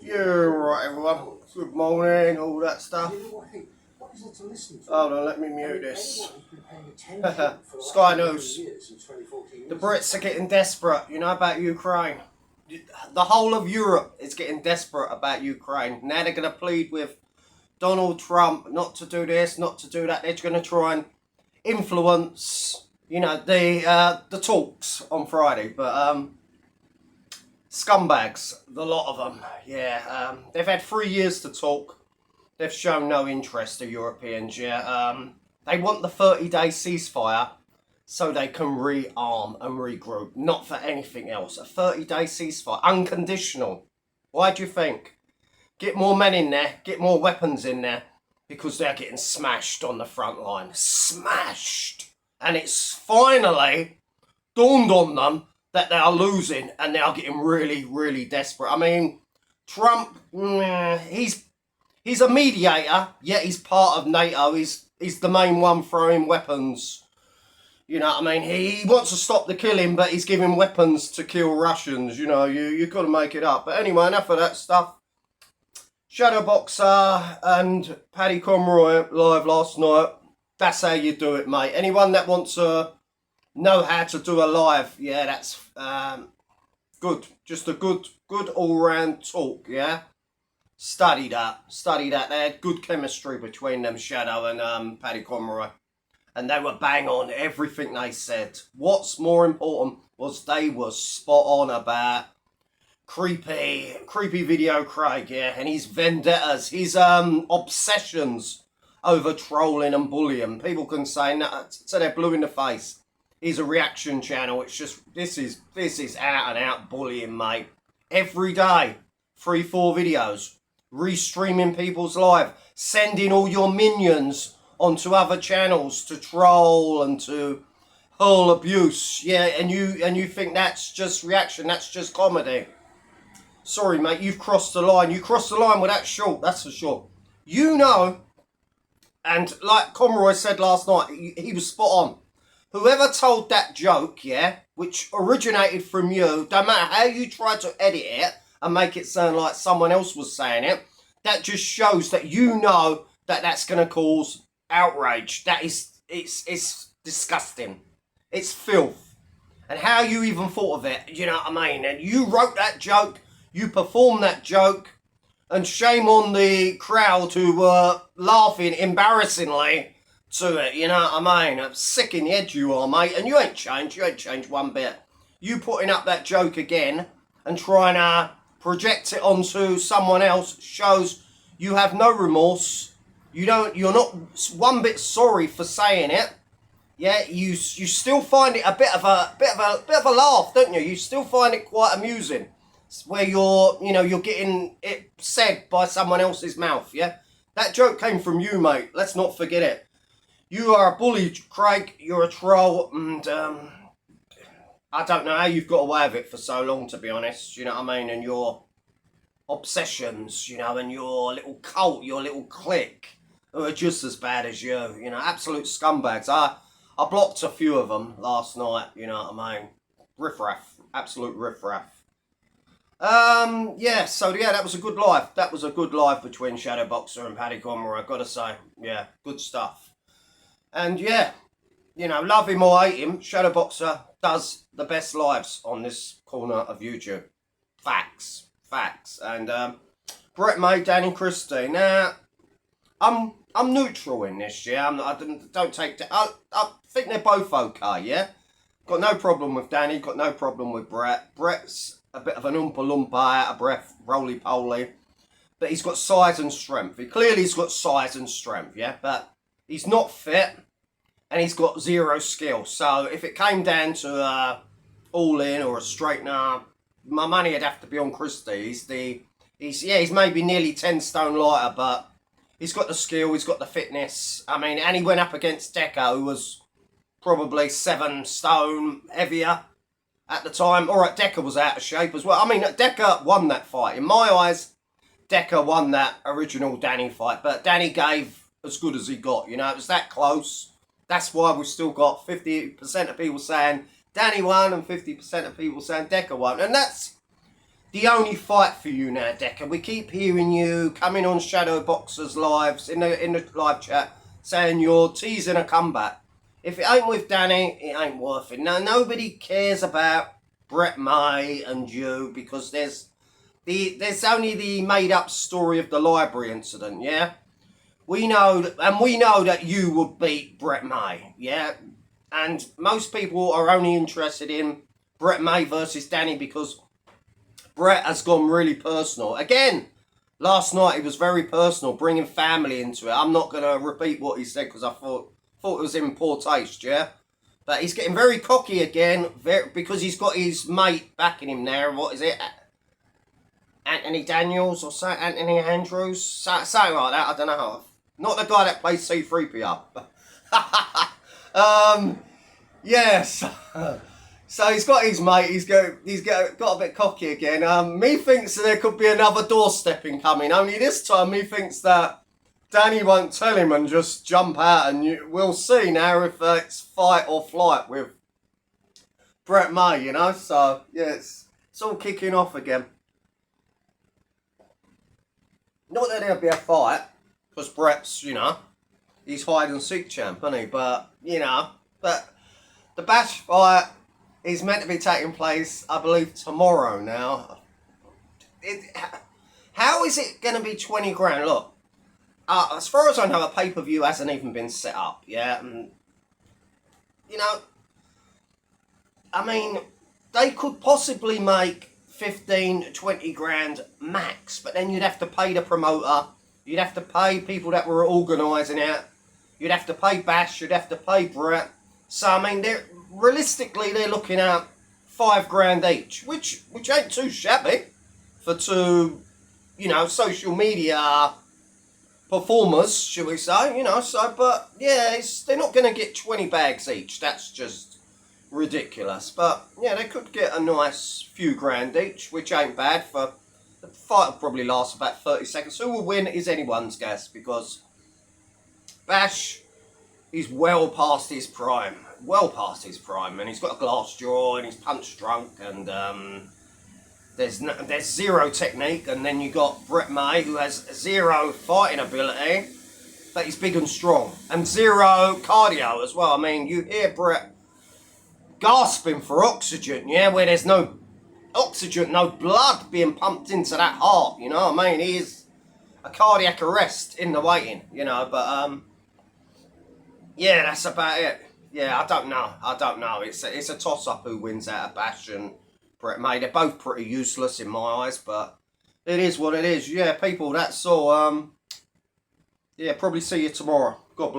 You're right, everyone. Good morning, all that stuff. Hold on, let me mute this. Sky News. The Brits are getting desperate, you know, about Ukraine. The whole of Europe is getting desperate about Ukraine. Now they're going to plead with Donald Trump not to do this, not to do that. They're going to try and influence, you know, the talks on Friday. But scumbags, the lot of them. Yeah, they've had 3 years to talk. They've shown no interest, the Europeans. Yeah, they want the 30-day ceasefire so they can rearm and regroup, not for anything else. A 30-day ceasefire, unconditional. Why do you think? Get more men in there, get more weapons in there, because they're getting smashed on the front line. Smashed! And it's finally dawned on them that they are losing and they are getting really, really desperate. I mean, Trump, he's a mediator, yet he's part of NATO. He's the main one throwing weapons. You know what I mean? He wants to stop the killing, but he's giving weapons to kill Russians. You know, you've got to make it up. But anyway, enough of that stuff. Shadowboxer and Paddy Conroy live last night. That's how you do it, mate. Anyone that wants to know how to do a live, yeah, that's good. Just a good all-round talk, yeah? Study that. They had good chemistry between them, Shadow and Paddy Conroy. And they were bang on everything they said. What's more important was they were spot on about creepy video Craig, yeah, and his vendettas, his obsessions over trolling and bullying. People can say that so they're blue in the face. He's a reaction channel. It's just this is out and out bullying, mate. Every day, 3-4 videos, restreaming people's live, sending all your minions onto other channels to troll and to hurl abuse. Yeah, and you think that's just reaction, that's just comedy. Sorry, mate, you've crossed the line. You crossed the line with that short, that's for sure. You know, and like Conroy said last night, he was spot on. Whoever told that joke, yeah, which originated from you, don't matter how you try to edit it and make it sound like someone else was saying it, that just shows that you know that that's going to cause outrage. That is, it's disgusting. It's filth. And how you even thought of it, you know what I mean? And you wrote that joke, you performed that joke, and shame on the crowd who were laughing embarrassingly to it, you know what I mean? I'm sick in the head you are, mate, and you ain't changed one bit. You putting up that joke again and trying to project it onto someone else shows you have no remorse. You're not one bit sorry for saying it. Yeah, you still find it a bit of a laugh, don't you? You still find it quite amusing, where you're getting it said by someone else's mouth. Yeah, that joke came from you, mate. Let's not forget it. You are a bully, Craig. You're a troll, and I don't know how you've got away with it for so long, to be honest. You know what I mean? And your obsessions, you know, and your little cult, your little clique, who are just as bad as you. You know, absolute scumbags. I blocked a few of them last night. You know what I mean? Riffraff, absolute riffraff. Yeah, so yeah, that was a good live. That was a good live between Shadowboxer and Paddy Conroy, I've got to say. Yeah, good stuff. And yeah, you know, love him or hate him, Shadowboxer does the best lives on this corner of YouTube. Facts. And Brett made Danny Christie. Now, I'm neutral in this, yeah. I don't take that. I think they're both okay, yeah. Got no problem with Danny. Got no problem with Brett. Brett's a bit of an oompa loompa, out of breath, roly poly, but he's got size and strength. He's got size and strength, yeah. But he's not fit, and he's got zero skill. So if it came down to all in or a straightener, my money would have to be on Christie. He's maybe nearly 10 stone lighter, but he's got the skill, he's got the fitness. I mean, and he went up against Decker, who was probably 7 stone heavier at the time. All right, Decker was out of shape as well. I mean, Decker won that fight. In my eyes, Decker won that original Danny fight, but Danny gave as good as he got. You know, it was that close. That's why we've still got 50% of people saying Danny won and 50% of people saying Decker won. And that's the only fight for you now, Decker. We keep hearing you coming on Shadow Boxers lives in the live chat saying you're teasing a comeback. If it ain't with Danny, it ain't worth it. Now nobody cares about Brett May and you because there's only the made up story of the library incident, yeah? We know that you would beat Brett May, yeah? And most people are only interested in Brett May versus Danny because Brett has gone really personal. Again, last night it was very personal, bringing family into it. I'm not going to repeat what he said because I thought it was in poor taste, yeah? But he's getting very cocky again because he's got his mate backing him there. What is it? Anthony Daniels or Anthony Andrews? Something like that, I don't know. Not the guy that plays C-3PO. Yes. So he's got his mate, he's got a bit cocky again. Me thinks that there could be another doorstepping coming. Only this time he thinks that Danny won't tell him and just jump out, and we'll see now if it's fight or flight with Brett May, you know. So yeah, it's all kicking off again. Not that there'll be a fight, because Brett's, you know, he's hide and seek champ, isn't he? But the Bash fight is meant to be taking place, I believe, tomorrow now. How is it going to be 20 grand? Look, as far as I know, a pay-per-view hasn't even been set up, yeah? And, you know, I mean, they could possibly make 15, 20 grand max, but then you'd have to pay the promoter, you'd have to pay people that were organising it, you'd have to pay Bash, you'd have to pay Brett. So, I mean, realistically, they're looking at 5 grand each, which ain't too shabby for two, you know, social media performers, shall we say, you know. So, but yeah, they're not going to get 20 bags each. That's just ridiculous. But yeah, they could get a nice few grand each, which ain't bad. For the fight will probably last about 30 seconds. Who will win is anyone's guess, because Bash is well past his prime, and he's got a glass jaw and he's punch drunk, and there's zero technique. And then you got Brett May, who has zero fighting ability, but he's big and strong, and zero cardio as well. I mean, you hear Brett gasping for oxygen, yeah, where there's no oxygen, no blood being pumped into that heart, you know what I mean? He is a cardiac arrest in the waiting, you know. But yeah, that's about it. Yeah, I don't know. It's a toss-up who wins out of Bash and Brett May. They're both pretty useless in my eyes, but it is what it is. Yeah, people, that's all. Yeah, probably see you tomorrow. God bless.